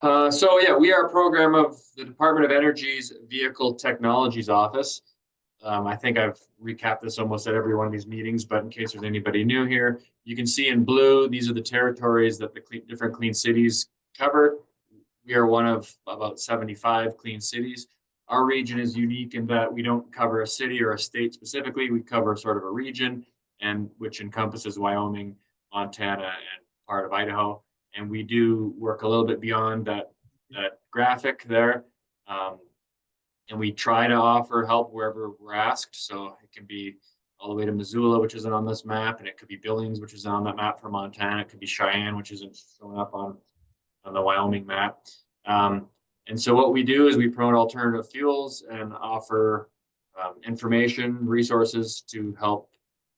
So yeah, we are a program of the Department of Energy's Vehicle Technologies Office. I think I've recapped this almost at every one of these meetings, but in case there's anybody new here, you can see in blue, these are the territories that the different clean cities cover. We are one of about 75 clean cities. Our region is unique in that we don't cover a city or a state specifically. We cover sort of a region, and which encompasses Wyoming, Montana, and part of Idaho. And we do work a little bit beyond that graphic there. Um, and we try to offer help wherever we're asked. So it can be all the way to Missoula, which isn't on this map, and it could be Billings, which isn't on that map for Montana. It could be Cheyenne, which isn't showing up on the Wyoming map. Um, and so what we do is we promote alternative fuels and offer information, resources to help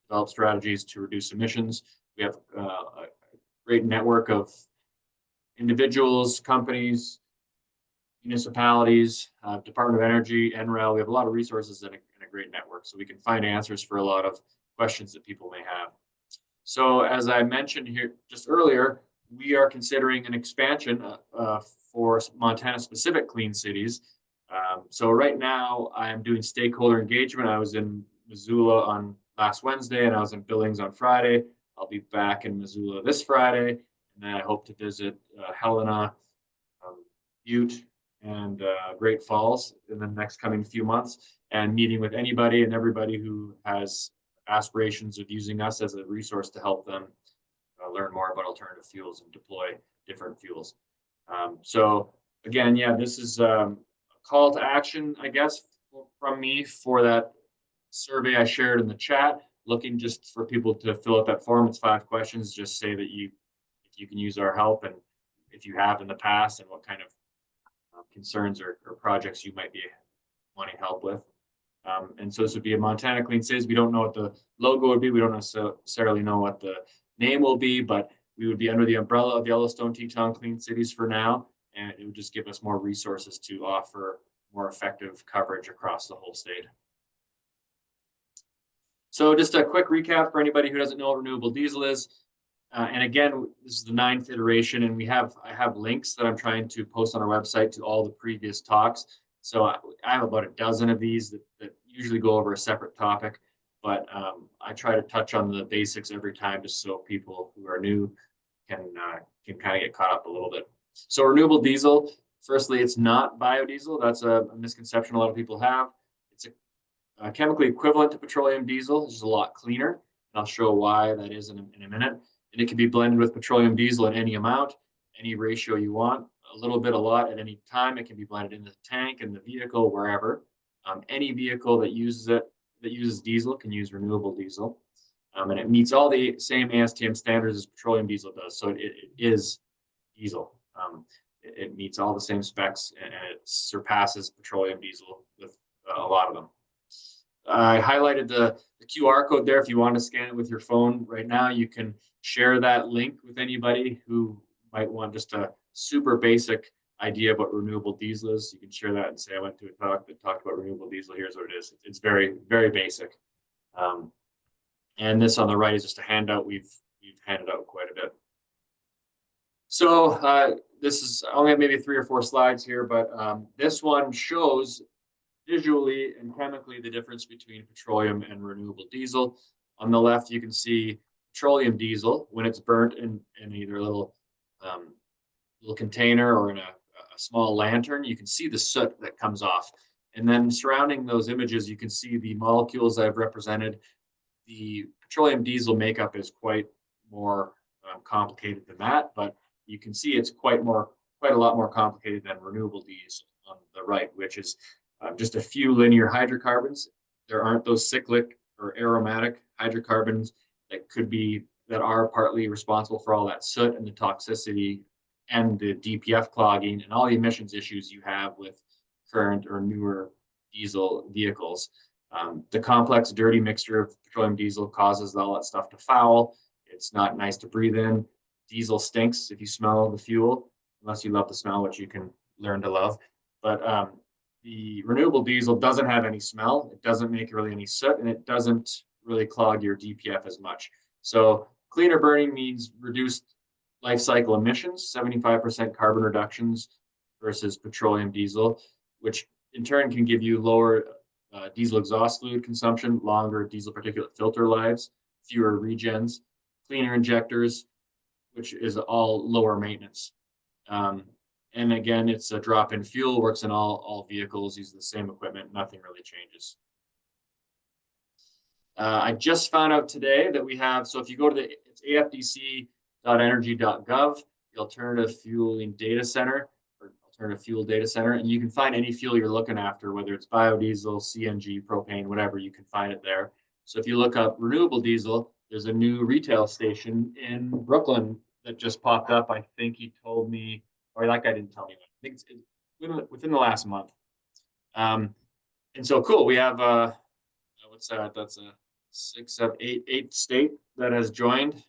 develop strategies to reduce emissions. We have a great network of individuals, companies, municipalities, Department of Energy, NREL. We have a lot of resources and a great network, so we can find answers for a lot of questions that people may have. So as I mentioned here just earlier, we are considering an expansion for Montana-specific clean cities. So right now, I'm doing stakeholder engagement. I was in Missoula on last Wednesday, and I was in Billings on Friday. I'll be back in Missoula this Friday, and then I hope to visit Helena, Butte, and Great Falls in the next coming few months, and meeting with anybody and everybody who has aspirations of using us as a resource to help them learn more about alternative fuels and deploy different fuels. So again, yeah, this is a call to action, I guess, from me for that survey I shared in the chat, looking just for people to fill out that form. It's 5 questions. Just say that if you can use our help, and if you have in the past, and what kind of concerns or projects you might be wanting help with. And so this would be a Montana Clean Cities. We don't know what the logo would be. We don't necessarily know what the name will be, but we would be under the umbrella of Yellowstone-Teton Clean Cities for now, and it would just give us more resources to offer more effective coverage across the whole state. So just a quick recap for anybody who doesn't know what renewable diesel is. And again, this is the 9th iteration, and I have links that I'm trying to post on our website to all the previous talks. So I have about a dozen of these that usually go over a separate topic, but I try to touch on the basics every time, just so people who are new can kind of get caught up a little bit. So renewable diesel, firstly, it's not biodiesel. That's a misconception a lot of people have. It's a chemically equivalent to petroleum diesel. It's just a lot cleaner, and I'll show why that is in a minute. And it can be blended with petroleum diesel in any amount, any ratio you want, a little bit, a lot at any time. It can be blended in the tank, in the vehicle, wherever. Any vehicle that uses diesel can use renewable diesel. And it meets all the same ASTM standards as petroleum diesel does. So it is diesel. It meets all the same specs, and it surpasses petroleum diesel with a lot of them. I highlighted the QR code there. If you want to scan it with your phone right now, you can share that link with anybody who might want just a super basic idea about renewable diesel is. You can share that and say, I went to a talk that talked about renewable diesel. Here's what it is. It's very, very basic. And this on the right is just a handout we've handed out quite a bit. So this is only have maybe 3 or 4 slides here, but this one shows visually and chemically the difference between petroleum and renewable diesel. On the left, you can see petroleum diesel when it's burnt in either a little container or in a small lantern. You can see the soot that comes off. And then surrounding those images, you can see the molecules I've represented. The petroleum diesel makeup is quite more complicated than that, but you can see it's quite a lot more complicated than renewable diesel on the right, which is just a few linear hydrocarbons. There aren't those cyclic or aromatic hydrocarbons that are partly responsible for all that soot and the toxicity and the DPF clogging and all the emissions issues you have with current or newer diesel vehicles. The complex, dirty mixture of petroleum diesel causes all that stuff to foul. It's not nice to breathe in. Diesel stinks if you smell the fuel, unless you love the smell, which you can learn to love. But the renewable diesel doesn't have any smell. It doesn't make really any soot, and it doesn't really clog your DPF as much. So cleaner burning means life cycle emissions, 75% carbon reductions versus petroleum diesel, which in turn can give you lower diesel exhaust fluid consumption, longer diesel particulate filter lives, fewer regens, cleaner injectors, which is all lower maintenance. And again, it's a drop-in fuel, works in all vehicles, uses the same equipment, nothing really changes. I just found out today that we have, so if you go to it's afdc.energy.gov, the Alternative Fueling Data Center, or Alternative Fuel Data Center, and you can find any fuel you're looking after, whether it's biodiesel, CNG, propane, whatever, you can find it there. So if you look up renewable diesel, there's a new retail station in Brooklyn that just popped up. I think he told me, or that guy didn't tell me. I think it's within the last month. And so cool, we have, what's that? That's a 6, 7, 8 state that has joined,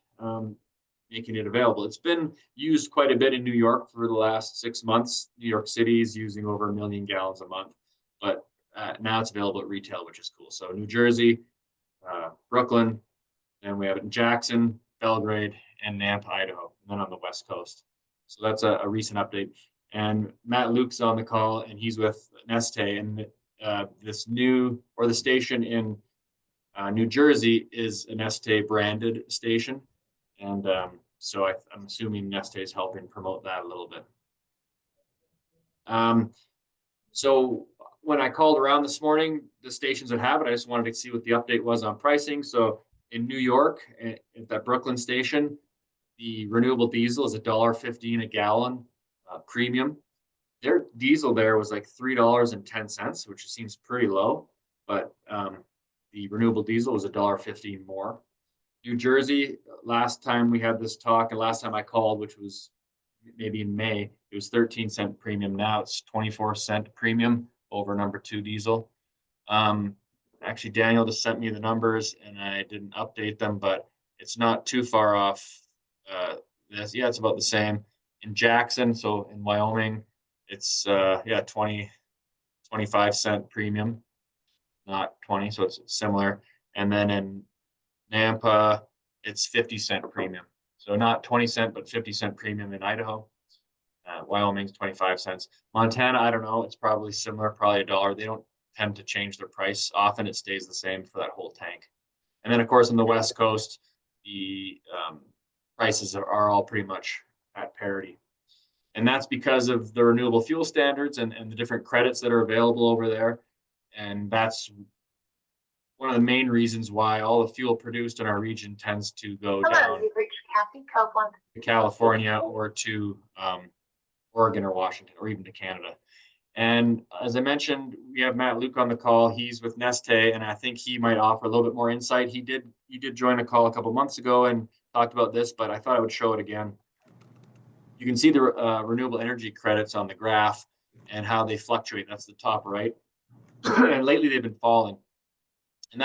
making it available. It's been used quite a bit in New York for the last 6 months. New York City is using over 1 million gallons a month, but now it's available at retail, which is cool. So New Jersey, Brooklyn, and we have it in Jackson, Belgrade, and Nampa, Idaho, and then on the West Coast. So that's a recent update. And Matt Leuck's on the call, and he's with NESTE, and this new, or the station in New Jersey is a NESTE branded station. And so I'm assuming NESTE is helping promote that a little bit. So when I called around this morning, the stations that have it, I just wanted to see what the update was on pricing. So in New York, at that Brooklyn station, the renewable diesel is $1.15 a gallon premium. Their diesel there was like $3.10, which seems pretty low, but the renewable diesel was $1.15 more. New Jersey, last time we had this talk, and last time I called, which was maybe in May, it was 13-cent premium. Now it's 24-cent premium over number 2 diesel. Actually, Daniel just sent me the numbers, and I didn't update them, but it's not too far off. Yeah, it's about the same. In Jackson, so in Wyoming, it's 25-cent premium, not 20, so it's similar. And then in Nampa, it's 50-cent premium. So not 20-cent, but 50-cent premium in Idaho. Wyoming's 25 cents. Montana, I don't know. It's probably similar, probably $1. They don't tend to change their price. Often it stays the same for that whole tank. And then, of course, on the West Coast, the prices are all pretty much at parity. And that's because of the renewable fuel standards and the different credits that are available over there. And that's one of the main reasons why all the fuel produced in our region tends to go down to California or to Oregon or Washington or even to Canada. And as I mentioned, we have Matt Leuck on the call. He's with NESTE, and I think he might offer a little bit more insight. He did join a call a couple months ago and talked about this, but I thought I would show it again. You can see the renewable energy credits on the graph and how they fluctuate. That's the top right. And lately they've been falling. And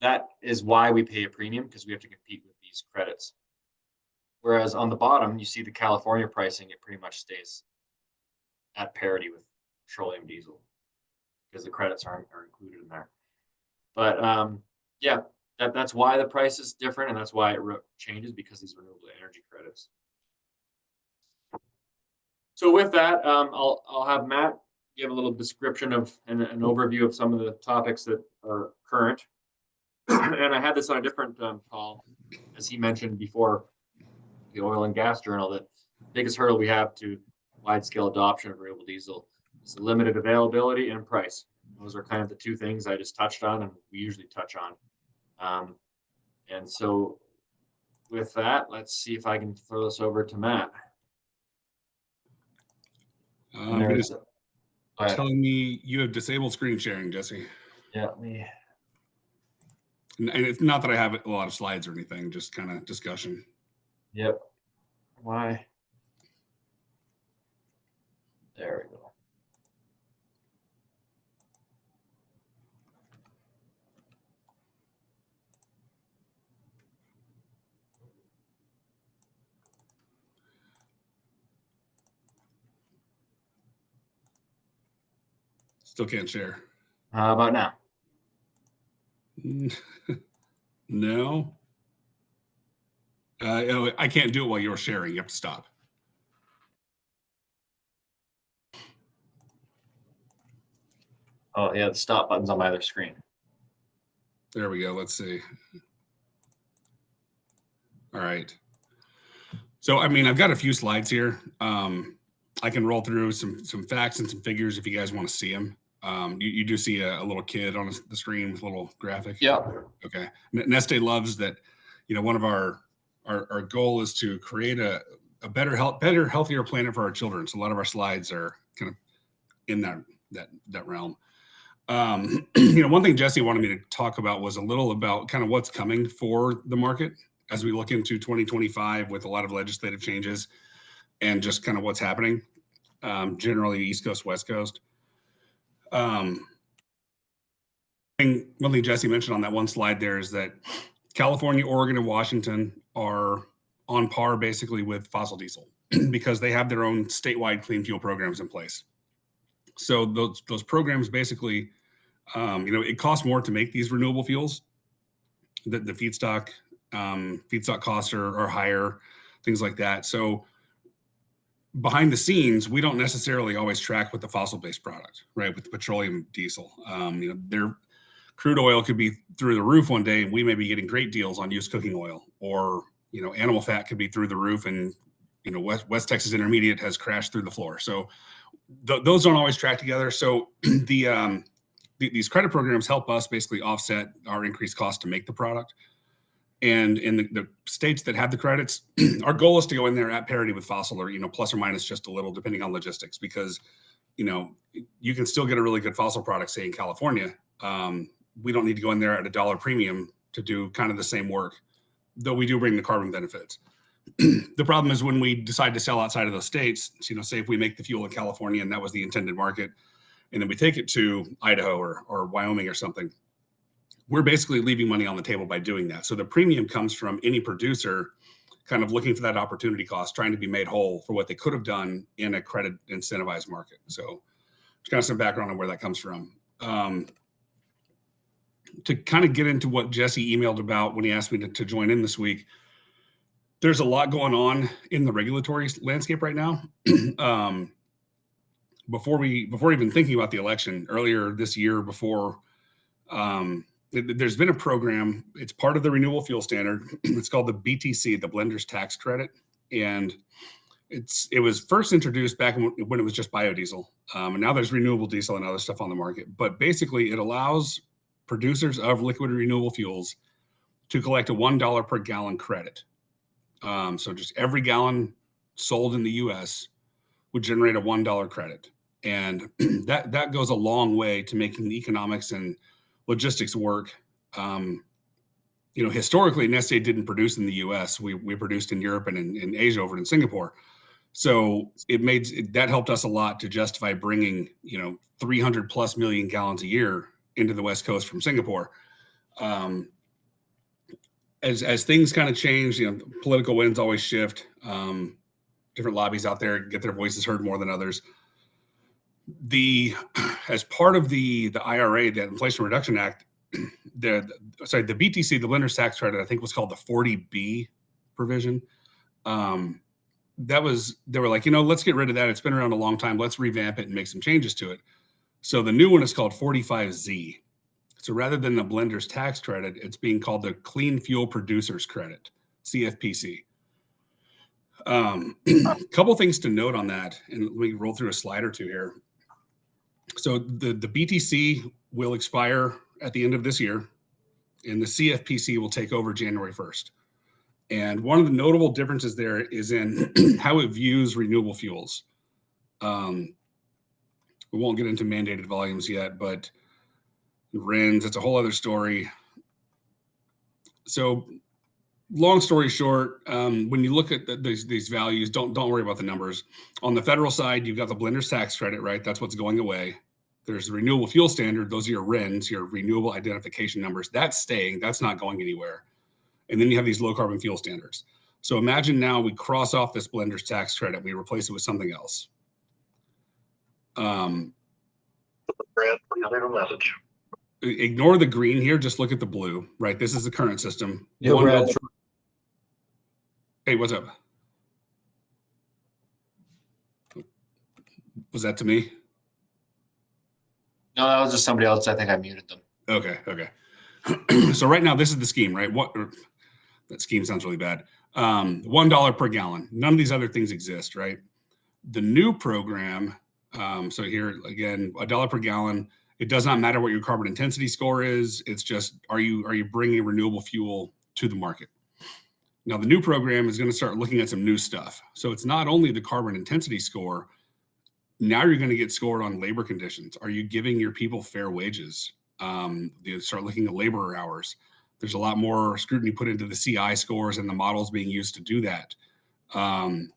that is why we pay a premium, because we have to compete with these credits. Whereas on the bottom, you see the California pricing, it pretty much stays at parity with petroleum diesel because the credits are included in there. But yeah, that's why the price is different, and that's why it changes, because these renewable energy credits. So with that, I'll have Matt give a little description of an overview of some of the topics that are current. And I had this on a different call, as he mentioned before, the Oil and Gas Journal, that the biggest hurdle we have to wide-scale adoption of renewable diesel is the limited availability and price. Those are kind of the two things I just touched on, and we usually touch on. And so with that, let's see if I can throw this over to Matt. Telling me you have disabled screen sharing, Jesse. Yeah, and it's not that I have a lot of slides or anything, just kind of discussion. Yep. Why? There we go. Still can't share. How about now? No. I can't do it while you're sharing. You have to stop. Oh yeah, the stop button's on my other screen. There we go. Let's see. All right. So, I mean, I've got a few slides here. I can roll through some facts and some figures if you guys want to see them. You do see a little kid on the screen with a little graphic. Yeah. Okay. NESTE loves that. You know, one of our goal is to create a better, healthier planet for our children. So a lot of our slides are kind of in that realm. You know, one thing Jesse wanted me to talk about was a little about kind of what's coming for the market as we look into 2025 with a lot of legislative changes and just kind of what's happening, generally East Coast, West Coast. One thing Jesse mentioned on that one slide there is that California, Oregon, and Washington are on par basically with fossil diesel because they have their own statewide clean fuel programs in place. So those programs basically, you know, it costs more to make these renewable fuels. The feedstock costs are higher, things like that. So behind the scenes, we don't necessarily always track with the fossil-based product, right? With petroleum diesel, you know, their crude oil could be through the roof one day, and we may be getting great deals on used cooking oil, or you know, animal fat could be through the roof, and you know, West Texas Intermediate has crashed through the floor. So those don't always track together. So these credit programs help us basically offset our increased cost to make the product. And in the states that have the credits, our goal is to go in there at parity with fossil, or you know, plus or minus just a little, depending on logistics, because you know, you can still get a really good fossil product, say in California. We don't need to go in there at $1 premium to do kind of the same work, though we do bring the carbon benefits. The problem is when we decide to sell outside of those states, you know, say if we make the fuel in California and that was the intended market, and then we take it to Idaho or Wyoming or something, we're basically leaving money on the table by doing that. So the premium comes from any producer kind of looking for that opportunity cost, trying to be made whole for what they could have done in a credit incentivized market. So just kind of some background on where that comes from. To kind of get into what Jesse emailed about when he asked me to join in this week, there's a lot going on in the regulatory landscape right now. Before even thinking about the election earlier this year, there's been a program. It's part of the renewable fuel standard. It's called the BTC, the Blender's Tax Credit, and it was first introduced back when it was just biodiesel, and now there's renewable diesel and other stuff on the market. But basically, it allows producers of liquid renewable fuels to collect a $1 per gallon credit. So just every gallon sold in the U.S. would generate a $1 credit, and that goes a long way to making the economics and logistics work. You know, historically, NESTE didn't produce in the U.S. We produced in Europe and in Asia, over in Singapore. So that helped us a lot to justify bringing, you know, 300+ million gallons a year into the West Coast from Singapore. As things kind of change, you know, political winds always shift. Different lobbies out there get their voices heard more than others. As part of the IRA, the Inflation Reduction Act, the BTC, the Blender's Tax Credit, I think was called the 40B provision. They were like, you know, let's get rid of that. It's been around a long time. Let's revamp it and make some changes to it. So the new one is called 45Z. So rather than the Blender's Tax Credit, it's being called the Clean Fuel Producers Credit, CFPC. Couple things to note on that, and let me roll through a slide or two here. So the BTC will expire at the end of this year, and the CFPC will take over January 1st. And one of the notable differences there is in how it views renewable fuels. We won't get into mandated volumes yet, but RINs, it's a whole other story. So long story short, when you look at these values, don't worry about the numbers. On the federal side, you've got the Blender's Tax Credit, right? That's what's going away. There's the Renewable Fuel Standard. Those are your RINs, your Renewable Identification Numbers. That's staying. That's not going anywhere. And then you have these low carbon fuel standards. So imagine now we cross off this Blender's Tax Credit. We replace it with something else. Brad, leave a message. Ignore the green here. Just look at the blue, right? This is the current system. Yeah, Brad. Hey, what's up? Was that to me? No, that was just somebody else. I think I muted them. Okay. So right now, this is the scheme, right? That scheme sounds really bad. $1 per gallon. None of these other things exist, right? The new program, so here again, $1 per gallon. It does not matter what your carbon intensity score is. It's just, are you bringing renewable fuel to the market? Now, the new program is going to start looking at some new stuff. So it's not only the carbon intensity score. Now you're going to get scored on labor conditions. Are you giving your people fair wages? You start looking at labor hours. There's a lot more scrutiny put into the CI scores and the models being used to do that. And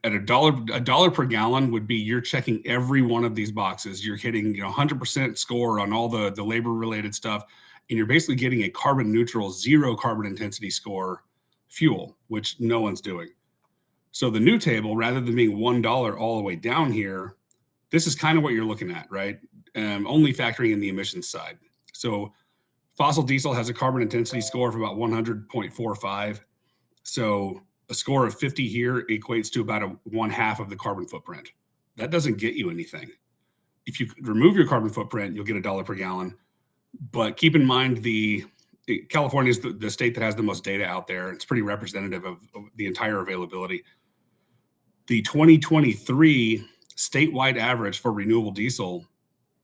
at a dollar per gallon would be you're checking every one of these boxes. You're hitting 100% score on all the labor related stuff, and you're basically getting a carbon neutral, zero carbon intensity score fuel, which no one's doing. So the new table, rather than being $1 all the way down here, this is kind of what you're looking at, right? Only factoring in the emissions side. So fossil diesel has a carbon intensity score of about 100.45. So a score of 50 here equates to about 1/2 of the carbon footprint. That doesn't get you anything. If you remove your carbon footprint, you'll get $1 per gallon. But keep in mind, California is the state that has the most data out there. It's pretty representative of the entire availability. The 2023 statewide average for renewable diesel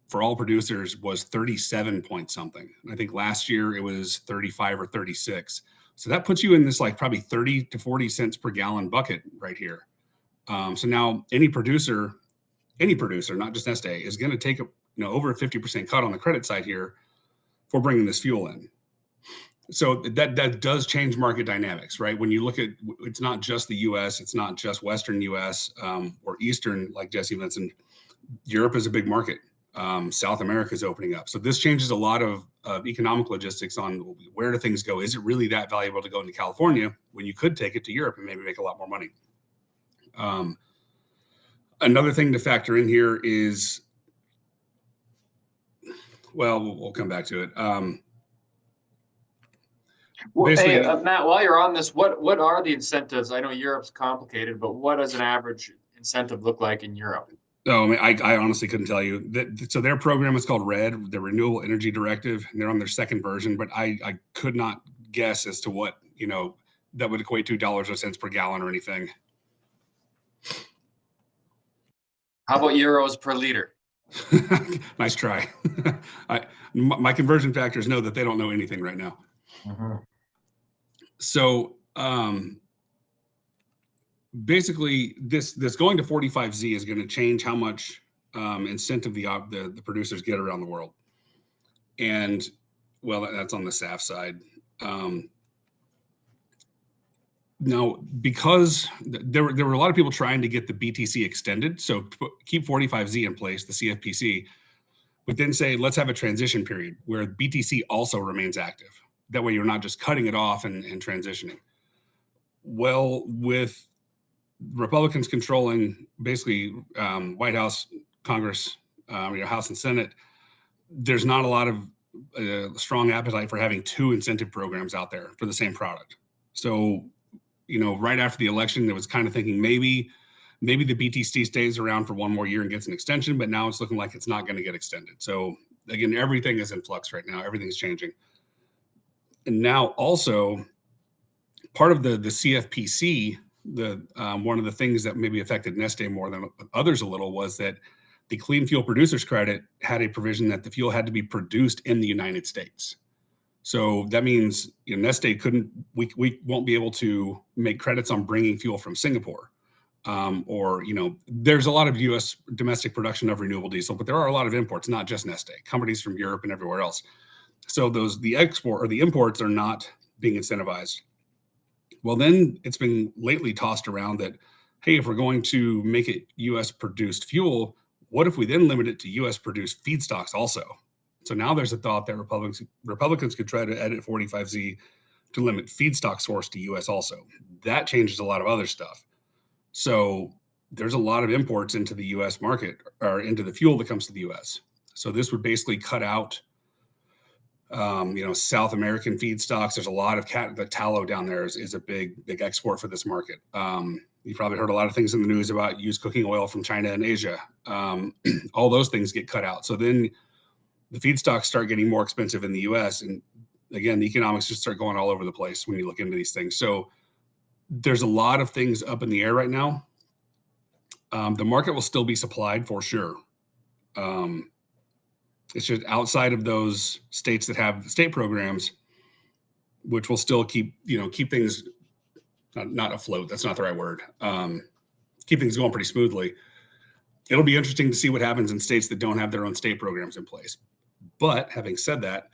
for all producers was 37 point something. I think last year it was 35 or 36. So that puts you in this like probably 30 to 40 cents per gallon bucket right here. So now any producer, not just NESTE, is going to take over a 50% cut on the credit side here for bringing this fuel in. So that does change market dynamics, right? When you look at, it's not just the U.S., it's not just Western U.S. Or Eastern, like Jesse mentioned. Europe is a big market. South America is opening up. So this changes a lot of economic logistics on where do things go. Is it really that valuable to go into California when you could take it to Europe and maybe make a lot more money? Another thing to factor in here is, well, we'll come back to it. Well, hey, Matt, while you're on this, what are the incentives? I know Europe's complicated, but what does an average incentive look like in Europe? Oh, I honestly couldn't tell you. So their program is called RED, the Renewable Energy Directive, and they're on their second version, but I could not guess as to what, that would equate to dollars or cents per gallon or anything. How about euros per liter? Nice try. My conversion factors know that they don't know anything right now. Mm-hmm. So basically, this going to 45Z is going to change how much incentive the producers get around the world. And well, that's on the SAF side. Now, because there were a lot of people trying to get the BTC extended, so keep 45Z in place, the CFPC, but then say, let's have a transition period where BTC also remains active. That way you're not just cutting it off and transitioning. Well, with Republicans controlling basically White House, Congress, House and Senate, there's not a lot of strong appetite for having two incentive programs out there for the same product. So, right after the election, it was kind of thinking maybe the BTC stays around for one more year and gets an extension, but now it's looking like it's not going to get extended. So again, everything is in flux right now. Everything's changing. And now also part of the CFPC, one of the things that maybe affected NESTE more than others a little was that the Clean Fuel Producers Credit had a provision that the fuel had to be produced in the United States. So that means NESTE we won't be able to make credits on bringing fuel from Singapore. Or there's a lot of U.S. domestic production of renewable diesel, but there are a lot of imports, not just NESTE, companies from Europe and everywhere else. So the export or the imports are not being incentivized. Well, then it's been lately tossed around that, hey, if we're going to make it U.S. produced fuel, what if we then limit it to U.S. produced feedstocks also? So now there's a thought that Republicans could try to edit 45Z to limit feedstock source to U.S. also. That changes a lot of other stuff. So there's a lot of imports into the U.S. market or into the fuel that comes to the U.S. So this would basically cut out South American feedstocks. There's a lot of the tallow down there is a big export for this market. You've probably heard a lot of things in the news about used cooking oil from China and Asia. All those things get cut out. So then the feedstocks start getting more expensive in the US. And again, the economics just start going all over the place when you look into these things. So there's a lot of things up in the air right now. The market will still be supplied for sure. It's just outside of those states that have state programs, which will still keep things not afloat. That's not the right word. Keep things going pretty smoothly. It'll be interesting to see what happens in states that don't have their own state programs in place. But having said that,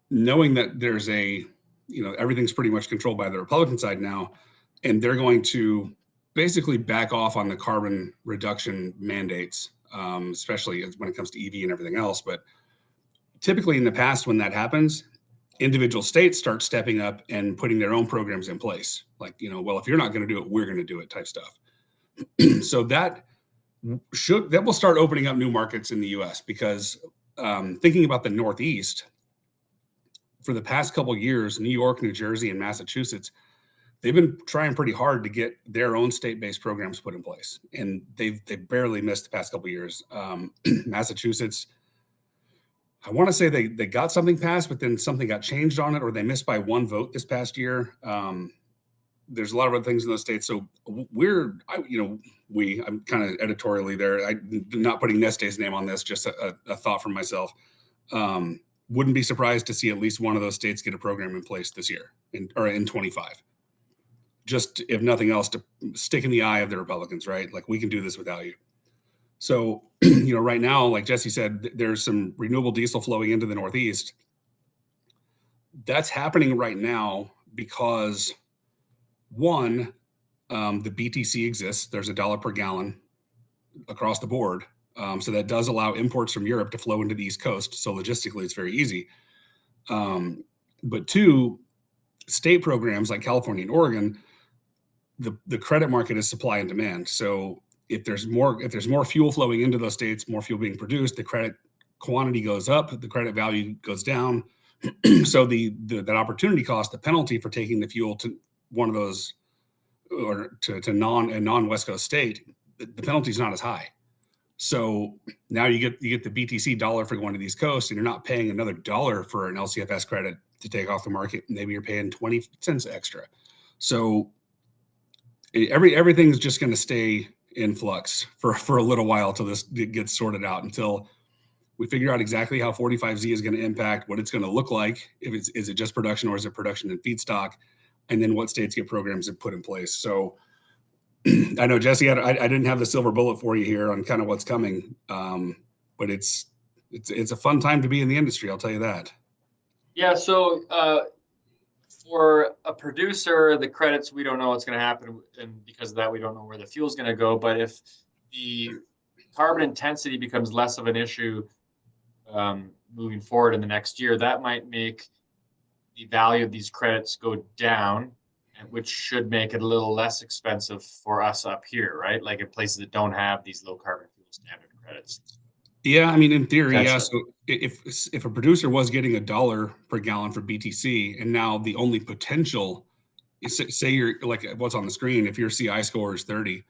knowing that there's everything's pretty much controlled by the Republican side now, and they're going to basically back off on the carbon reduction mandates, especially when it comes to EV and everything else. But typically in the past, when that happens, individual states start stepping up and putting their own programs in place. Like, well, if you're not going to do it, we're going to do it type stuff. So that will start opening up new markets in the US, because thinking about the Northeast, for the past couple of years, New York, New Jersey, and Massachusetts, they've been trying pretty hard to get their own state-based programs put in place, and they've barely missed the past couple of years. Massachusetts, I want to say they got something passed, but then something got changed on it, or they missed by one vote this past year. There's a lot of other things in those states. So I'm kind of editorially there. I'm not putting NESTE's name on this, just a thought from myself. Wouldn't be surprised to see at least one of those states get a program in place this year or in 25. Just, if nothing else, to stick in the eye of the Republicans, right? Like, we can do this without you. So, right now, like Jesse said, there's some renewable diesel flowing into the Northeast. That's happening right now because, one, the BTC exists. There's $1 per gallon across the board. So that does allow imports from Europe to flow into the East Coast. So logistically, it's very easy. But two, state programs like California and Oregon, the credit market is supply and demand. So if there's more fuel flowing into those states, more fuel being produced, the credit quantity goes up, the credit value goes down. So that opportunity cost, the penalty for taking the fuel to one of those, or to non-West Coast state, the penalty is not as high. So now you get the BTC dollar for going to the East Coast, and you're not paying another $1 for an LCFS credit to take off the market. Maybe you're paying 20 cents extra. So everything's just going to stay in flux for a little while till this gets sorted out, until we figure out exactly how 45Z is going to impact, what it's going to look like. Is it just production, or is it production and feedstock? And then what states get programs put in place. So I know, Jesse, I didn't have the silver bullet for you here on kind of what's coming, but it's a fun time to be in the industry, I'll tell you that. Yeah, so for a producer, the credits, we don't know what's going to happen, and because of that, we don't know where the fuel's going to go. But if the carbon intensity becomes less of an issue moving forward in the next year, that might make the value of these credits go down, which should make it a little less expensive for us up here, right? Like in places that don't have these low carbon fuel standard credits. Yeah, I mean, in theory, yeah. So if a producer was getting $1 per gallon for BTC, and now the only potential, say you're like what's on the screen, if your CI score is 30,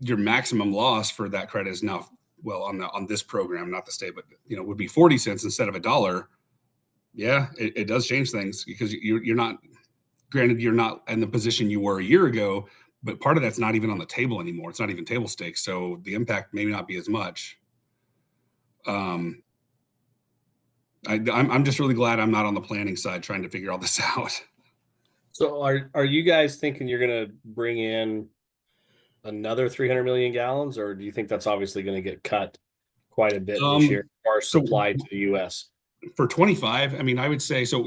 your maximum loss for that credit is now, well, on this program, not the state, but would be 40 cents instead of $1. Yeah, it does change things, because you're not. Granted, you're not in the position you were a year ago, but part of that's not even on the table anymore. It's not even table stakes. So the impact may not be as much. I'm just really glad I'm not on the planning side trying to figure all this out. So are you guys thinking you're going to bring in another 300 million gallons, or do you think that's obviously going to get cut quite a bit this year, or supplied to the U.S.? For 25, I mean, I would say, so,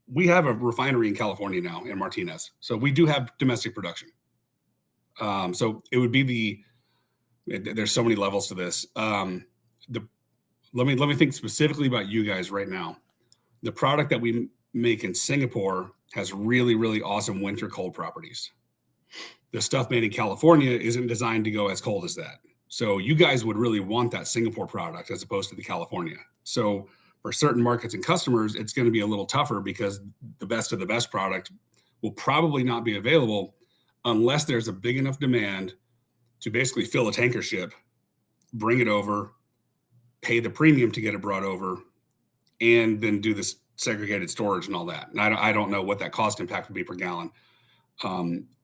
we have a refinery in California now, in Martinez. So we do have domestic production. So it would be there's so many levels to this. Let me think specifically about you guys right now. The product that we make in Singapore has really, really awesome winter cold properties. The stuff made in California isn't designed to go as cold as that. So you guys would really want that Singapore product as opposed to the California. So For certain markets and customers, it's going to be a little tougher because the best of the best product will probably not be available unless there's a big enough demand to basically fill a tanker ship, bring it over, pay the premium to get it brought over, and then do this segregated storage and all that. And I don't know what that cost impact would be per gallon.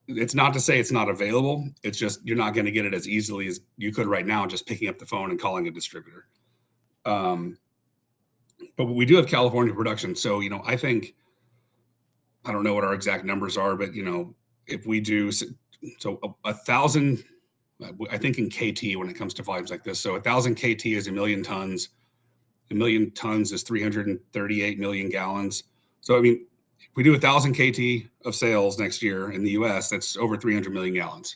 It's not to say it's not available. It's just you're not going to get it as easily as you could right now, just picking up the phone and calling a distributor. But we do have California production. So, I think, I don't know what our exact numbers are, but, if we do, so 1,000, I think in KT when it comes to volumes like this, so 1,000 KT is 1 million tons. 1 million tons is 338 million gallons. So, if we do 1,000 KT of sales next year in the US, that's over 300 million gallons.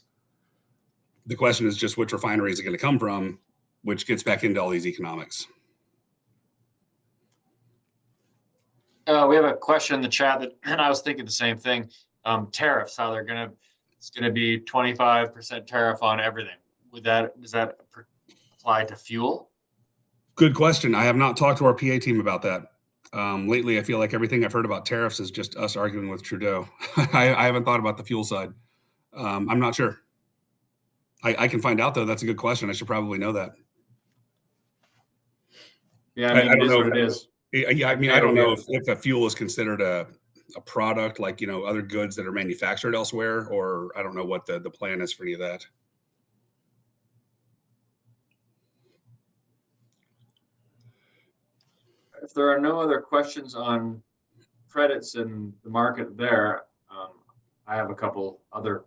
The question is just which refinery is it going to come from, which gets back into all these economics. We have a question in the chat and I was thinking the same thing. Tariffs, how it's gonna be 25% tariff on everything. Does that apply to fuel? Good question. I have not talked to our PA team about that. Lately, I feel like everything I've heard about tariffs is just us arguing with Trudeau. I haven't thought about the fuel side. I'm not sure. I can find out though. That's a good question. I should probably know that. Yeah, I don't know what it is. Yeah, I don't know if a fuel is considered a product like, other goods that are manufactured elsewhere, or I don't know what the plan is for any of that. If there are no other questions on credits in the market there, I have a couple other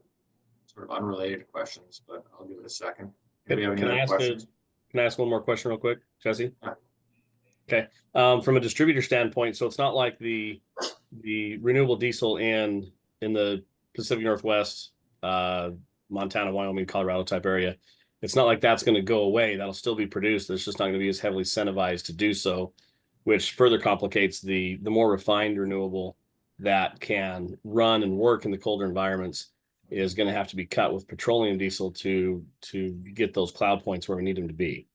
sort of unrelated questions, but I'll give it a second. If we have any other questions. Can I ask one more question real quick, Jesse? Yeah. Okay. From a distributor standpoint, so it's not like the renewable diesel in the Pacific Northwest, Montana, Wyoming, Colorado type area. It's not like that's going to go away. That'll still be produced. It's just not going to be as heavily incentivized to do so, which further complicates the more refined renewable that can run and work in the colder environments is going to have to be cut with petroleum diesel to get those cloud points where we need them to be.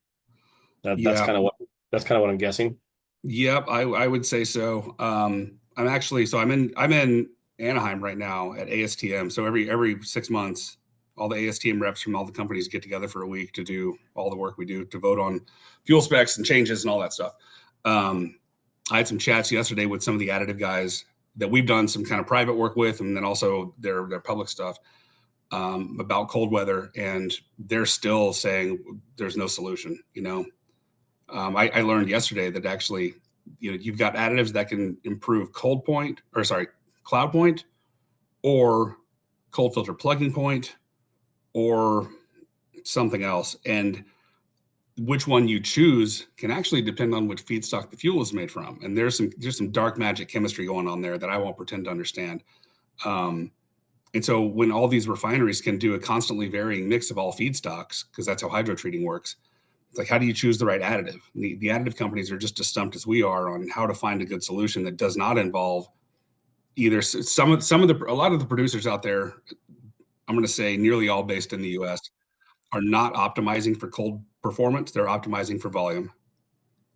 That's kind of what I'm guessing. Yep, I would say so. I'm in Anaheim right now at ASTM. So every 6 months, all the ASTM reps from all the companies get together for a week to do all the work we do to vote on fuel specs and changes and all that stuff. I had some chats yesterday with some of the additive guys that we've done some kind of private work with, and then also their public stuff about cold weather, and they're still saying there's no solution. I learned yesterday that actually, you've got additives that can improve cloud point, or cold filter plugging point, or something else. And which one you choose can actually depend on which feedstock the fuel is made from. And there's some dark magic chemistry going on there that I won't pretend to understand. And so when all these refineries can do a constantly varying mix of all feedstocks, because that's how hydrotreating works, it's like, how do you choose the right additive? The additive companies are just as stumped as we are on how to find a good solution that does not involve either a lot of the producers out there, I'm going to say nearly all based in the US, are not optimizing for cold performance. They're optimizing for volume,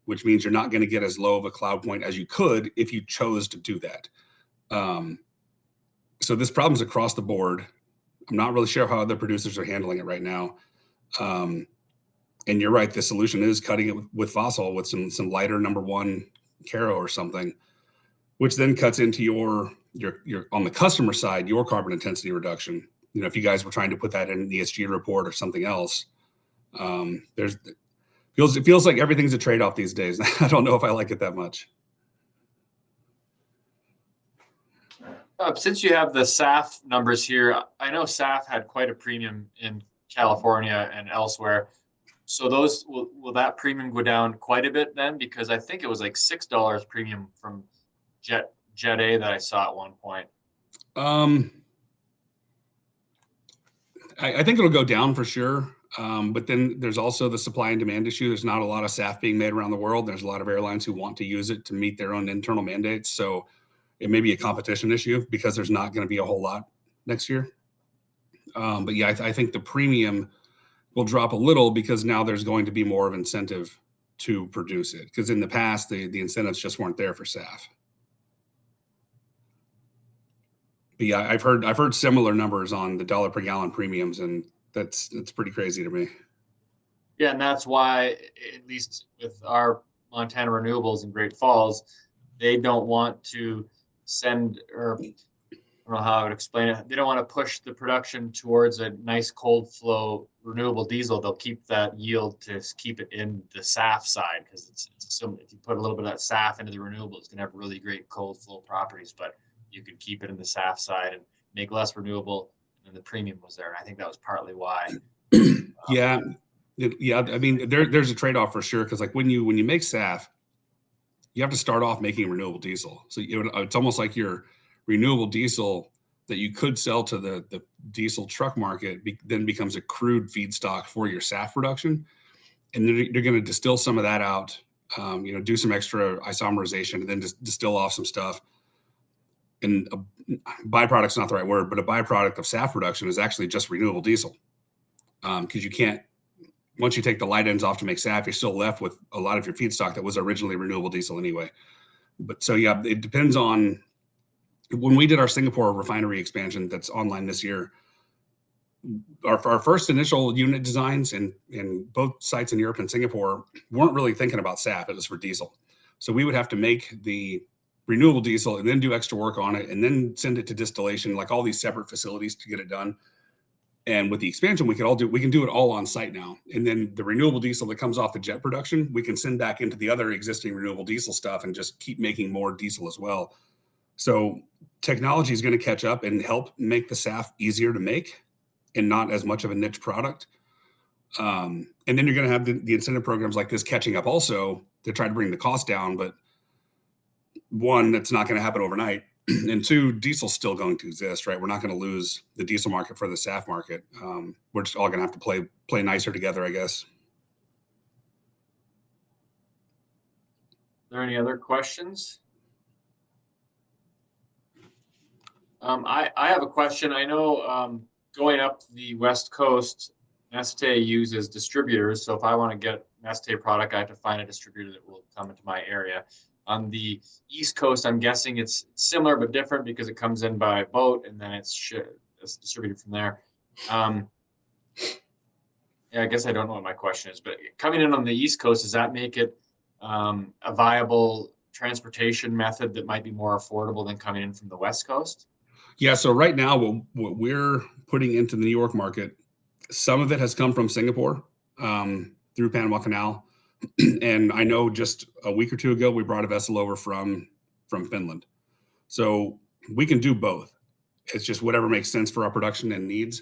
which means you're not going to get as low of a cloud point as you could if you chose to do that. So this problem's across the board. I'm not really sure how other producers are handling it right now. And you're right, the solution is cutting it with fossil with some lighter number one Caro or something, which then cuts into your on the customer side, your carbon intensity reduction. If you guys were trying to put that in an ESG report or something else, it feels like everything's a trade-off these days. I don't know if I like it that much. Since you have the SAF numbers here, I know SAF had quite a premium in California and elsewhere. So will that premium go down quite a bit then? Because I think it was like $6 premium from Jet A that I saw at one point. I think it'll go down for sure. But then there's also the supply and demand issue. There's not a lot of SAF being made around the world. There's a lot of airlines who want to use it to meet their own internal mandates. So it may be a competition issue because there's not going to be a whole lot next year. But yeah, I think the premium will drop a little because now there's going to be more of incentive to produce it, because in the past the incentives just weren't there for SAF. But yeah, I've heard similar numbers on the dollar per gallon premiums, and it's pretty crazy to me. Yeah, and that's why, at least with our Montana Renewables in Great Falls, they don't want to send, or I don't know how I would explain it. They don't want to push the production towards a nice cold flow renewable diesel. They'll keep that yield to keep it in the SAF side, because it's assumed if you put a little bit of that SAF into the renewable, it's going to have really great cold flow properties. But you could keep it in the SAF side and make less renewable, and the premium was there. I think that was partly why. Yeah. Yeah, I mean, there's a trade-off for sure, because like when you make SAF, you have to start off making renewable diesel. So it's almost like your renewable diesel that you could sell to the diesel truck market then becomes a crude feedstock for your SAF production, and then they're going to distill some of that out, do some extra isomerization, and then just distill off some stuff. And a byproduct's not the right word, but a byproduct of SAF production is actually just renewable diesel, because you can't. Once you take the light ends off to make SAF, you're still left with a lot of your feedstock that was originally renewable diesel anyway. But so, yeah, it depends on when we did our Singapore refinery expansion that's online this year. Our first initial unit designs in both sites in Europe and Singapore weren't really thinking about SAF. It was for diesel. So we would have to make the renewable diesel and then do extra work on it and then send it to distillation, like all these separate facilities to get it done. And with the expansion, we can do it all on site now. And then the renewable diesel that comes off the jet production, we can send back into the other existing renewable diesel stuff and just keep making more diesel as well. So technology is going to catch up and help make the SAF easier to make and not as much of a niche product. And then you're going to have the incentive programs like this catching up also to try to bring the cost down. But one, that's not going to happen overnight. And two, diesel's still going to exist, right? We're not going to lose the diesel market for the SAF market. We're just all going to have to play nicer together, I guess. Are there any other questions? I have a question. I know going up the West Coast, NESTE uses distributors. So if I want to get NESTE product, I have to find a distributor that will come into my area. On the East Coast, I'm guessing it's similar but different because it comes in by boat and then it's distributed from there. Yeah, I guess I don't know what my question is, but coming in on the East Coast, does that make it a viable transportation method that might be more affordable than coming in from the West Coast? Yeah, so right now what we're putting into the New York market, some of it has come from Singapore through Panama Canal. And I know just a week or two ago, we brought a vessel over from Finland. So we can do both. It's just whatever makes sense for our production and needs.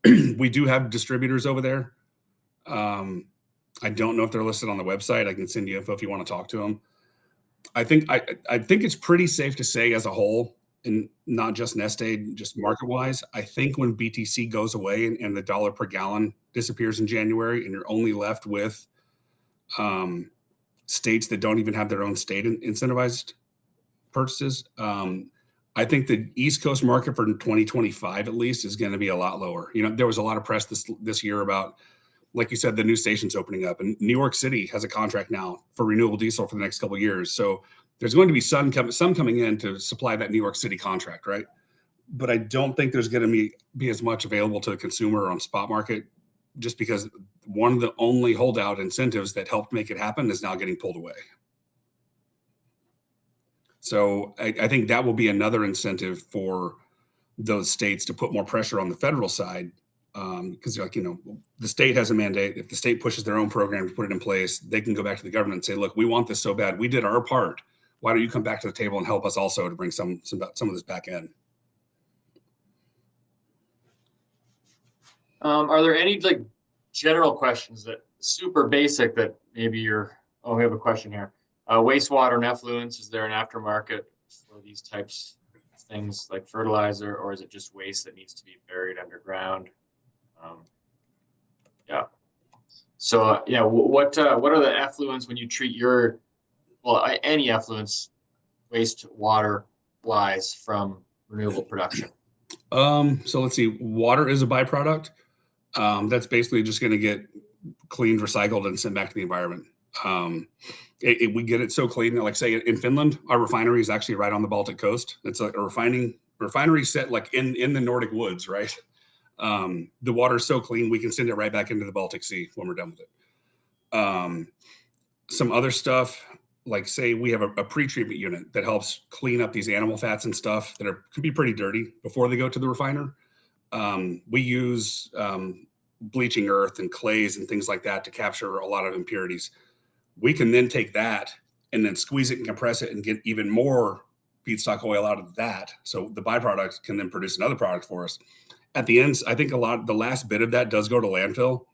We do have distributors over there. I don't know if they're listed on the website. I can send you info if you want to talk to them. I think it's pretty safe to say as a whole, and not just NESTE, just market-wise, I think when BTC goes away and the dollar per gallon disappears in January and you're only left with states that don't even have their own state incentivized purchases, I think the East Coast market for 2025 at least is going to be a lot lower. There was a lot of press this year about, like you said, the new stations opening up, and New York City has a contract now for renewable diesel for the next couple of years. So there's going to be some coming in to supply that New York City contract, right? But I don't think there's going to be as much available to the consumer on spot market, just because one of the only holdout incentives that helped make it happen is now getting pulled away. So I think that will be another incentive for those states to put more pressure on the federal side, because the state has a mandate. If the state pushes their own program to put it in place, they can go back to the government and say, look, we want this so bad. We did our part. Why don't you come back to the table and help us also to bring some of this back in? Are there any general questions that super basic that maybe we have a question here. Wastewater and effluents, is there an aftermarket for these types of things like fertilizer, or is it just waste that needs to be buried underground? Yeah. So yeah, what are the effluents when you treat any effluents wastewater wise from renewable production? So let's see. Water is a byproduct. That's basically just going to get cleaned, recycled, and sent back to the environment. We get it so clean that, like, say in Finland, our refinery is actually right on the Baltic coast. It's like a refinery set like in the Nordic woods, right? The water is so clean, we can send it right back into the Baltic Sea when we're done with it. Some other stuff, like say we have a pre-treatment unit that helps clean up these animal fats and stuff that could be pretty dirty before they go to the refiner. We use bleaching earth and clays and things like that to capture a lot of impurities. We can then take that and then squeeze it and compress it and get even more feedstock oil out of that. So the byproduct can then produce another product for us. At the end, I think the last bit of that does go to landfill,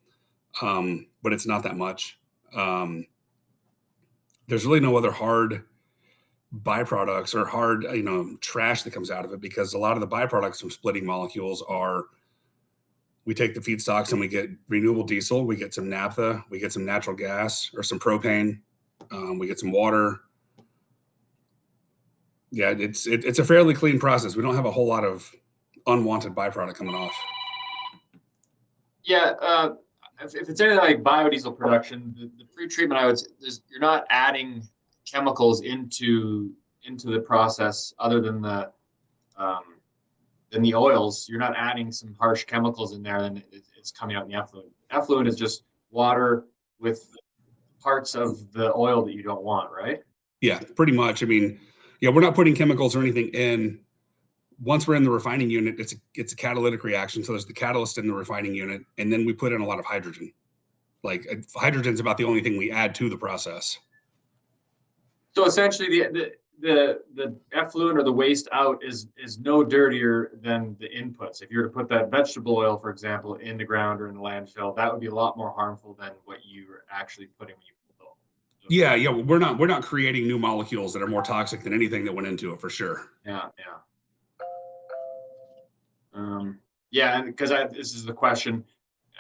but it's not that much. There's really no other hard byproducts or hard, trash that comes out of it, because a lot of the byproducts from splitting molecules are, we take the feedstocks and we get renewable diesel, we get some naphtha, we get some natural gas or some propane, we get some water. Yeah, it's a fairly clean process. We don't have a whole lot of unwanted byproduct coming off. Yeah, if it's anything like biodiesel production, the pre-treatment, I would say, you're not adding chemicals into the process other than the oils. You're not adding some harsh chemicals in there, and it's coming out in the effluent. Effluent is just water with parts of the oil that you don't want, right? Yeah, pretty much. I mean, yeah, we're not putting chemicals or anything in. Once we're in the refining unit, it's a catalytic reaction. So there's the catalyst in the refining unit, and then we put in a lot of hydrogen. Like, hydrogen is about the only thing we add to the process. So essentially, the effluent or the waste out is no dirtier than the inputs. If you were to put that vegetable oil, for example, in the ground or in the landfill, that would be a lot more harmful than what you're actually putting when you pull it. Yeah, we're not creating new molecules that are more toxic than anything that went into it, for sure. Yeah. Yeah, and because this is the question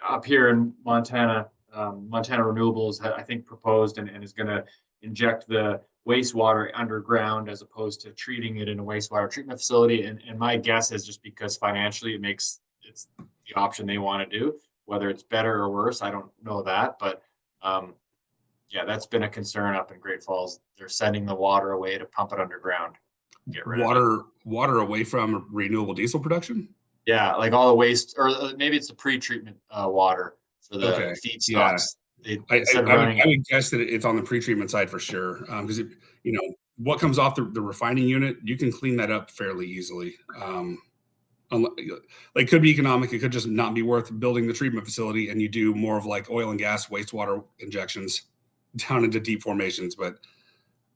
up here in Montana. Montana Renewables, I think, proposed and is going to inject the wastewater underground as opposed to treating it in a wastewater treatment facility. And my guess is just because financially it's the option they want to do. Whether it's better or worse, I don't know that. But yeah, that's been a concern up in Great Falls. They're sending the water away to pump it underground. Get rid of it. Water away from renewable diesel production? Yeah, like all the waste, or maybe it's the pre-treatment water for the feedstocks. Yeah. I would guess that it's on the pre-treatment side for sure, because what comes off the refining unit, you can clean that up fairly easily. It could be economic, it could just not be worth building the treatment facility, and you do more of like oil and gas wastewater injections down into deep formations. But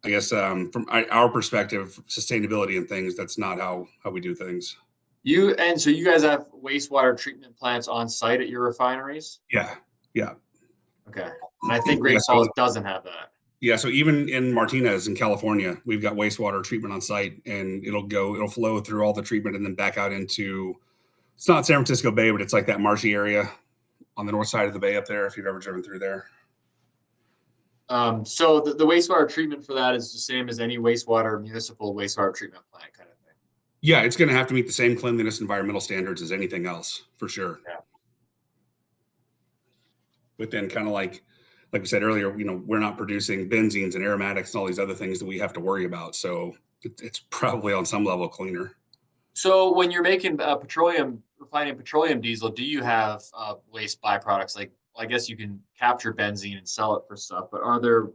I guess from our perspective, sustainability and things, that's not how we do things. So you guys have wastewater treatment plants on site at your refineries? Yeah. Okay. And I think Great Falls doesn't have that. Yeah. So even in Martinez in California, we've got wastewater treatment on site, and it'll flow through all the treatment and then back out into, it's not San Francisco Bay, but it's like that marshy area on the north side of the bay up there, if you've ever driven through there. So the wastewater treatment for that is the same as any municipal wastewater treatment plant kind of thing. Yeah, it's going to have to meet the same cleanliness environmental standards as anything else, for sure. Yeah. But then kind of like we said earlier, we're not producing benzenes and aromatics and all these other things that we have to worry about. So it's probably on some level cleaner. So when you're making refining petroleum diesel, do you have waste byproducts? Like, I guess you can capture benzene and sell it for stuff, but are there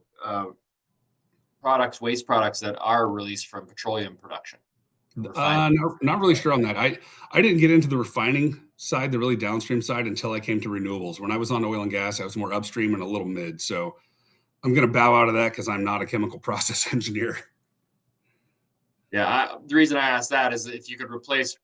waste products that are released from petroleum production? Not really sure on that. I didn't get into the refining side, the really downstream side, until I came to renewables. When I was on oil and gas, I was more upstream and a little mid. So I'm going to bow out of that because I'm not a chemical process engineer. Yeah, the reason I asked that is that if you could replace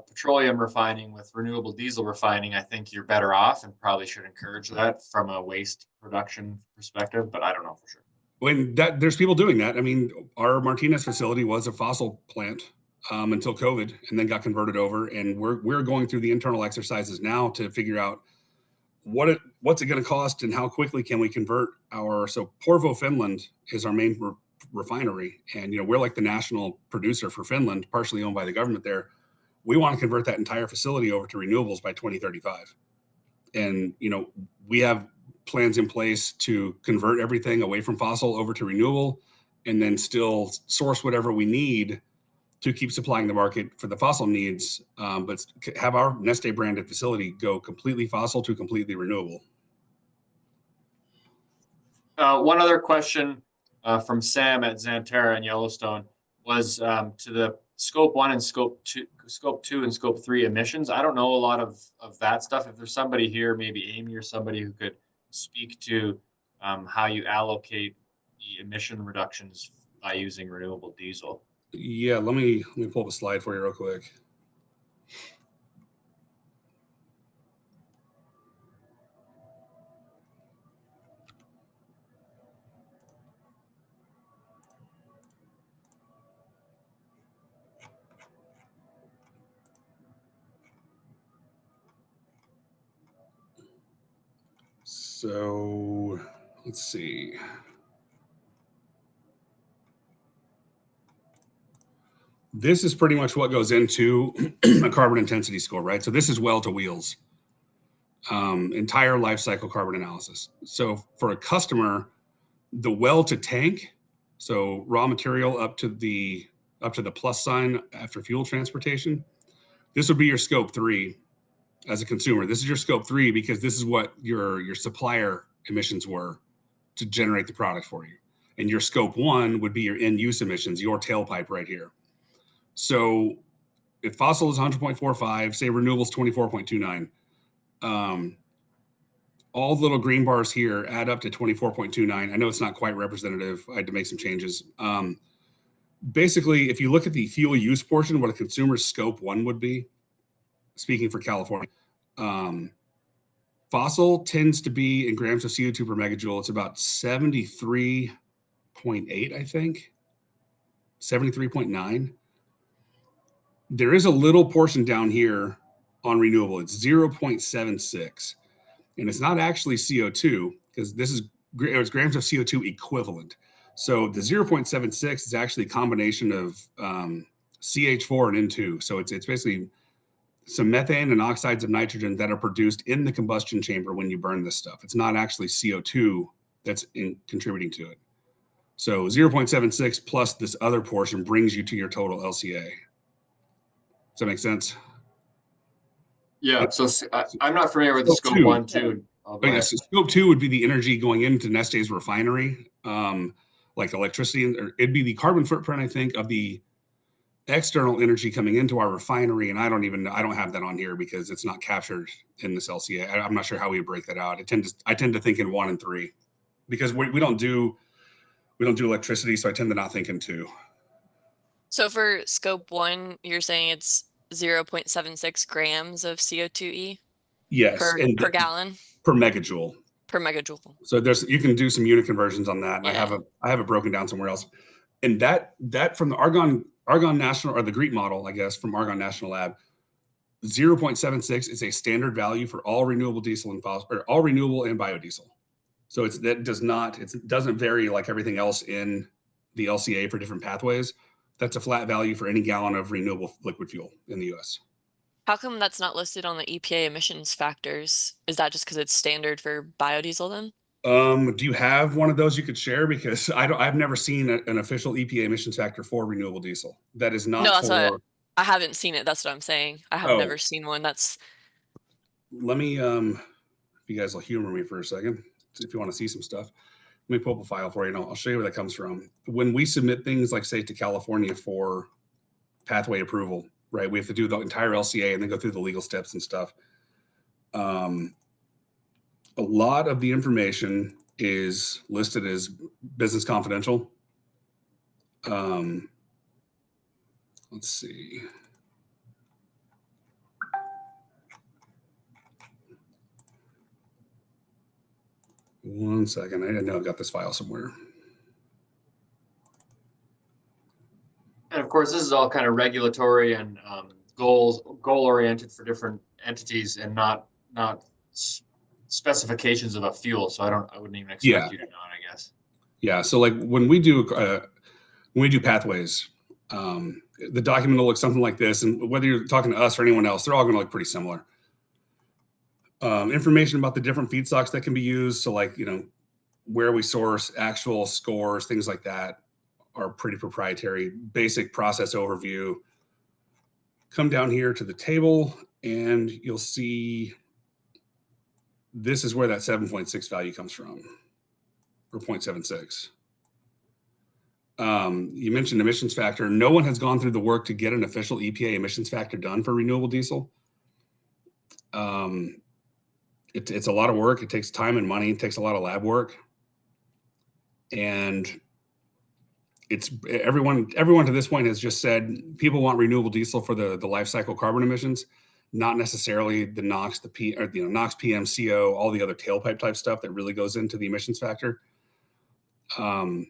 petroleum refining with renewable diesel refining, I think you're better off, and probably should encourage that from a waste production perspective, but I don't know for sure. When there's people doing that. I mean, our Martinez facility was a fossil plant until COVID, and then got converted over. And we're going through the internal exercises now to figure out what's it going to cost and how quickly can we convert so Porvoo, Finland is our main refinery. And, we're like the national producer for Finland, partially owned by the government there. We want to convert that entire facility over to renewables by 2035. And, we have plans in place to convert everything away from fossil over to renewable, and then still source whatever we need to keep supplying the market for the fossil needs, but have our NESTE branded facility go completely fossil to completely renewable. One other question from Sam at Xanterra in Yellowstone was to the scope 1 and scope 2 and scope 3 emissions. I don't know a lot of that stuff. If there's somebody here, maybe Amy or somebody who could speak to how you allocate the emission reductions by using renewable diesel. Yeah, let me pull up a slide for you real quick. So let's see. This is pretty much what goes into a carbon intensity score, right? So this is well to wheels, entire life cycle carbon analysis. So for a customer, the well to tank, so raw material up to the plus sign after fuel transportation, this would be your scope 3 as a consumer. This is your scope 3 because this is what your supplier emissions were to generate the product for you. And your scope 1 would be your end use emissions, your tailpipe right here. So if fossil is 100.45, say renewable is 24.29, all the little green bars here add up to 24.29. I know it's not quite representative. I had to make some changes. Basically, if you look at the fuel use portion, what a consumer's scope 1 would be, speaking for California, fossil tends to be in grams of CO2 per megajoule. It's about 73.8, I think, 73.9. There is a little portion down here on renewable. It's 0.76. And it's not actually CO2 because it's grams of CO2 equivalent. So the 0.76 is actually a combination of CH4 and N2. So it's basically some methane and oxides of nitrogen that are produced in the combustion chamber when you burn this stuff. It's not actually CO2 that's contributing to it. So 0.76 plus this other portion brings you to your total LCA. Does that make sense? Yeah, so I'm not familiar with the scope 1, 2. Yeah, so scope 2 would be the energy going into NESTE's refinery, like electricity. Or it'd be the carbon footprint, I think, of the external energy coming into our refinery. And I don't have that on here because it's not captured in this LCA. I'm not sure how we would break that out. I tend to think in 1 and 3 because we don't do electricity. So I tend to not think in 2. So for scope 1, you're saying it's 0.76 grams of CO2e? Yes, per gallon? Per megajoule. Per megajoule. So you can do some unit conversions on that. Yeah. I have it broken down somewhere else. And that from the Argonne National, or the GREET model, I guess, from Argonne National Lab, 0.76 is a standard value for all renewable diesel and all renewable and biodiesel. So it doesn't vary like everything else in the LCA for different pathways. That's a flat value for any gallon of renewable liquid fuel in the US. How come that's not listed on the EPA emissions factors? Is that just because it's standard for biodiesel then? Do you have one of those you could share? Because I've never seen an official EPA emissions factor for renewable diesel. That is not. No, that's what I haven't seen it. That's what I'm saying. I have never seen one. Let me, if you guys will humor me for a second, if you want to see some stuff, let me pull up a file for you and I'll show you where that comes from. When we submit things like, say, to California for pathway approval, right? We have to do the entire LCA and then go through the legal steps and stuff. A lot of the information is listed as business confidential. Let's see. One second. I know I've got this file somewhere. And of course, this is all kind of regulatory and goal-oriented for different entities, and not specifications of a fuel. So I wouldn't even expect you to know it, I guess. Yeah. So like when we do pathways, the document will look something like this, and whether you're talking to us or anyone else, they're all going to look pretty similar. Information about the different feedstocks that can be used. So like, where we source, actual scores, things like that are pretty proprietary. Basic process overview. Come down here to the table and you'll see this is where that 7.6 value comes from, or 0.76. You mentioned emissions factor. No one has gone through the work to get an official EPA emissions factor done for renewable diesel. It's a lot of work. It takes time and money. It takes a lot of lab work. And it's everyone to this point has just said people want renewable diesel for the life cycle carbon emissions, not necessarily the NOx, NOx, PM, CO, all the other tailpipe type stuff that really goes into the emissions factor. On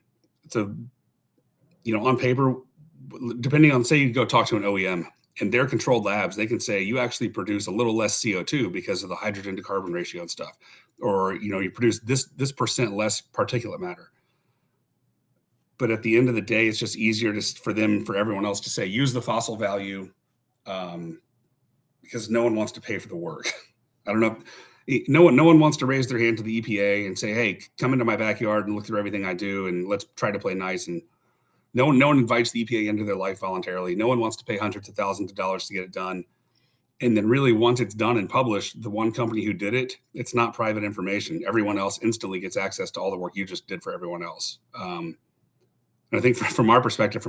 paper, depending on, say you go talk to an OEM and their controlled labs, they can say you actually produce a little less CO2 because of the hydrogen to carbon ratio and stuff, or you produce this percent less particulate matter. But at the end of the day, it's just easier for everyone else to say use the fossil value, because no one wants to pay for the work. I don't know. No one wants to raise their hand to the EPA and say, hey, come into my backyard and look through everything I do and let's try to play nice. And no one invites the EPA into their life voluntarily. No one wants to pay hundreds of thousands of dollars to get it done. And then really once it's done and published, the one company who did it, it's not private information. Everyone else instantly gets access to all the work you just did for everyone else. And I think from my perspective,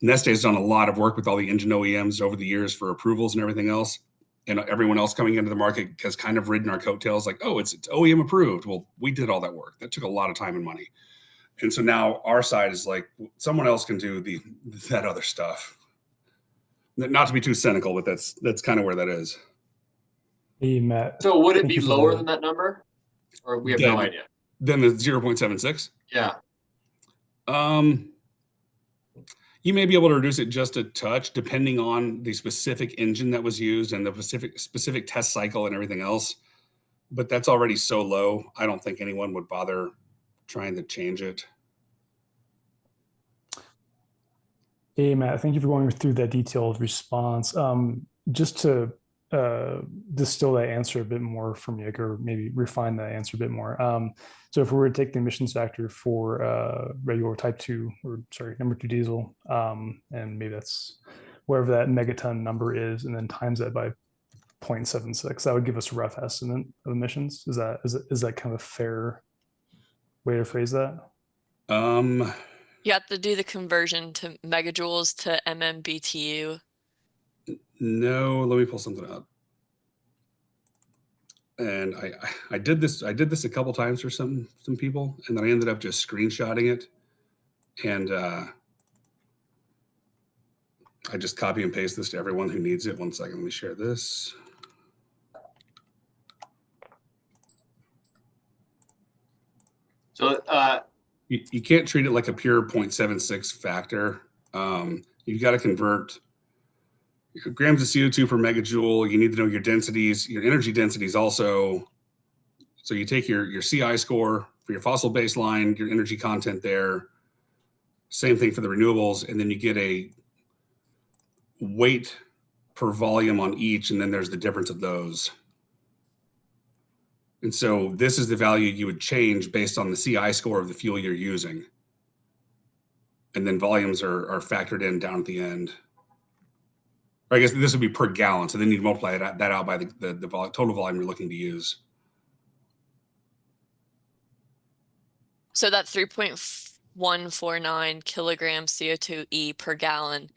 NESTE has done a lot of work with all the engine OEMs over the years for approvals and everything else. And everyone else coming into the market has kind of ridden our coattails like, oh, it's OEM approved. Well, we did all that work. That took a lot of time and money. And so now our side is like, someone else can do that other stuff. Not to be too cynical, but that's kind of where that is. Hey, Matt. So would it be lower than that number? Or we have no idea? Then the 0.76? Yeah. You may be able to reduce it just a touch depending on the specific engine that was used and the specific test cycle and everything else. But that's already so low, I don't think anyone would bother trying to change it. Hey, Matt, thank you for going through that detailed response. Just to distill that answer a bit more from you, or maybe refine that answer a bit more. So if we were to take the emissions factor for regular number 2 diesel, and maybe that's wherever that megaton number is, and then times that by 0.76, that would give us a rough estimate of emissions. Is that kind of a fair way to phrase that? You have to do the conversion to megajoules to MMBTU. No, let me pull something up. And I did this a couple times for some people, and then I ended up just screenshotting it, and I just copy and paste this to everyone who needs it. One second, let me share this. So you can't treat it like a pure 0.76 factor. You've got to convert grams of CO2 per megajoule. You need to know your densities, your energy densities also. So you take your CI score for your fossil baseline, your energy content there. Same thing for the renewables. And then you get a weight per volume on each. And then there's the difference of those. And so this is the value you would change based on the CI score of the fuel you're using. And then volumes are factored in down at the end. Or I guess this would be per gallon. So then you multiply that out by the total volume you're looking to use. So that 3.149 kilograms CO2e per gallon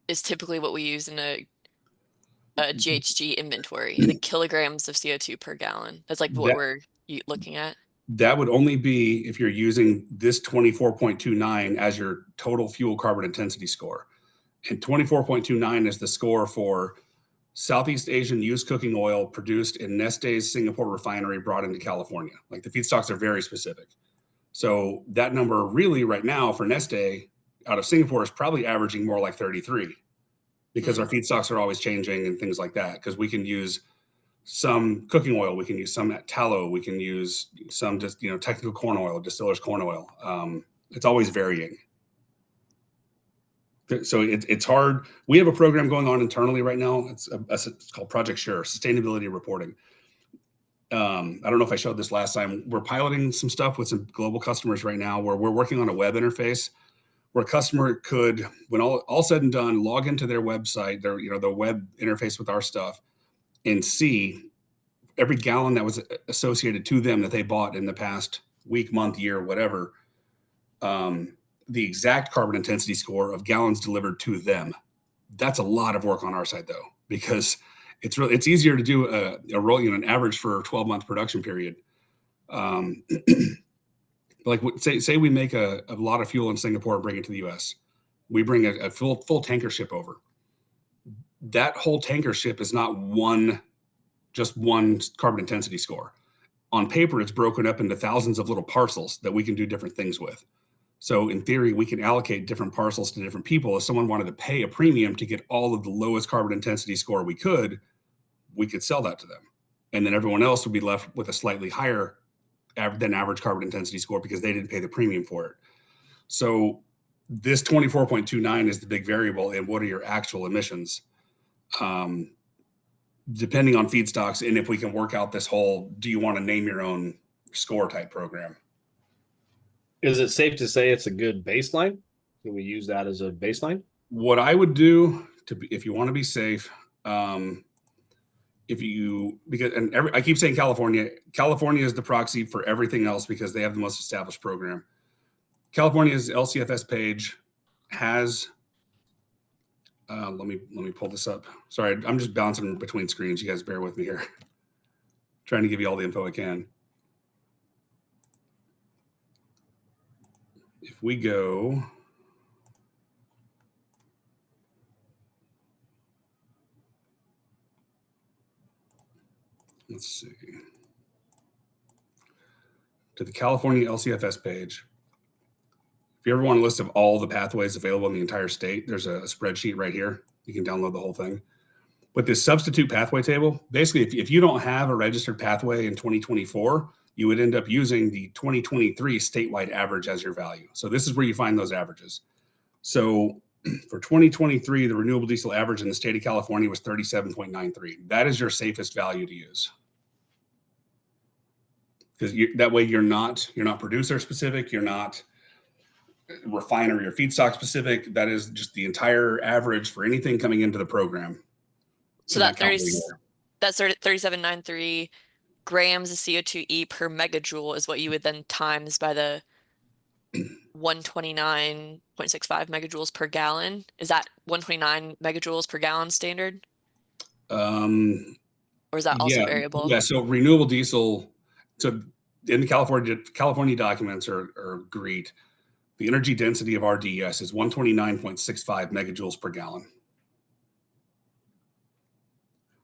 is typically what we use in a GHG inventory, the kilograms of CO2 per gallon. That's like what we're looking at. That would only be if you're using this 24.29 as your total fuel carbon intensity score. And 24.29 is the score for Southeast Asian used cooking oil produced in Neste's Singapore refinery brought into California. Like the feedstocks are very specific. So that number really right now for Neste out of Singapore is probably averaging more like 33 because our feedstocks are always changing and things like that. Because we can use some cooking oil, we can use some tallow, we can use some just technical corn oil, distiller's corn oil. It's always varying. So it's hard. We have a program going on internally right now. It's called Project Sure, Sustainability Reporting. I don't know if I showed this last time. We're piloting some stuff with some global customers right now where we're working on a web interface where a customer could, when all said and done, log into their website, the web interface with our stuff, and see every gallon that was associated to them that they bought in the past week, month, year, whatever, the exact carbon intensity score of gallons delivered to them. That's a lot of work on our side though, because it's easier to do a roll, an average for a 12-month production period. Like say we make a lot of fuel in Singapore and bring it to the US. We bring a full tanker ship over. That whole tanker ship is not just one carbon intensity score. On paper, it's broken up into thousands of little parcels that we can do different things with. So in theory, we can allocate different parcels to different people. If someone wanted to pay a premium to get all of the lowest carbon intensity score we could sell that to them. And then everyone else would be left with a slightly higher than average carbon intensity score because they didn't pay the premium for it. So this 24.29 is the big variable in what are your actual emissions, depending on feedstocks. And if we can work out this whole, do you want to name your own score type program? Is it safe to say it's a good baseline? Can we use that as a baseline? What I would do if you want to be safe, I keep saying California is the proxy for everything else because they have the most established program. California's LCFS page has, let me pull this up. Sorry, I'm just bouncing between screens. You guys bear with me here. Trying to give you all the info I can. If we go, let's see, to the California LCFS page. If you ever want a list of all the pathways available in the entire state, there's a spreadsheet right here. You can download the whole thing. But this substitute pathway table, basically, if you don't have a registered pathway in 2024, you would end up using the 2023 statewide average as your value. So this is where you find those averages. So for 2023, the renewable diesel average in the state of California was 37.93. That is your safest value to use. Because that way you're not producer specific, you're not refinery or feedstock specific. That is just the entire average for anything coming into the program. So that's 37.93 grams of CO2e per megajoule is what you would then times by the 129.65 megajoules per gallon. Is that 129 megajoules per gallon standard? Or is that also variable? Yeah. So renewable diesel, so in the California documents are great. The energy density of RDS is 129.65 megajoules per gallon.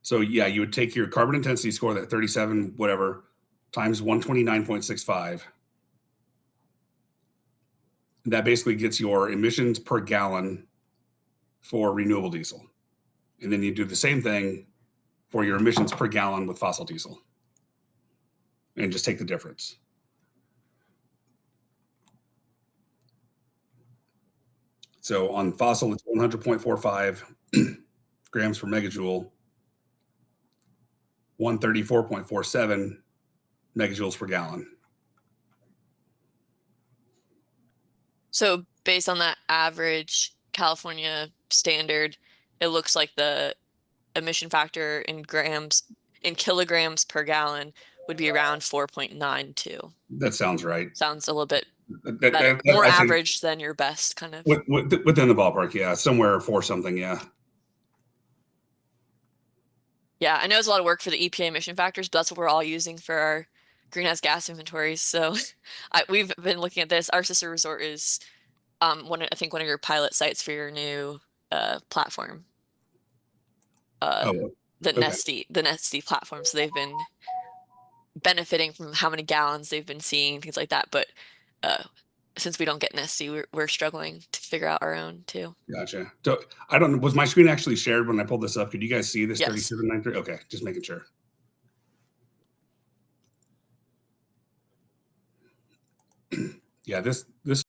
So yeah, you would take your carbon intensity score, that 37 whatever, times 129.65. That basically gets your emissions per gallon for renewable diesel. And then you do the same thing for your emissions per gallon with fossil diesel. And just take the difference. So on fossil, it's 100.45 grams per megajoule, 134.47 megajoules per gallon. So based on that average California standard, it looks like the emission factor in kilograms per gallon would be around 4.92. That sounds right. Sounds a little bit better. More average than your best, kind of. Within the ballpark, yeah. Somewhere for something, yeah. Yeah, I know it's a lot of work for the EPA emission factors, but that's what we're all using for our greenhouse gas inventories. So we've been looking at this. Our sister resort is I think one of your pilot sites for your new platform. The NESTE platform. So they've been benefiting from how many gallons they've been seeing, things like that. But since we don't get NESTE, we're struggling to figure out our own too. Gotcha. So I don't know, was my screen actually shared when I pulled this up? Could you guys see this? Yes. 3793? Okay, just making sure. Yeah, this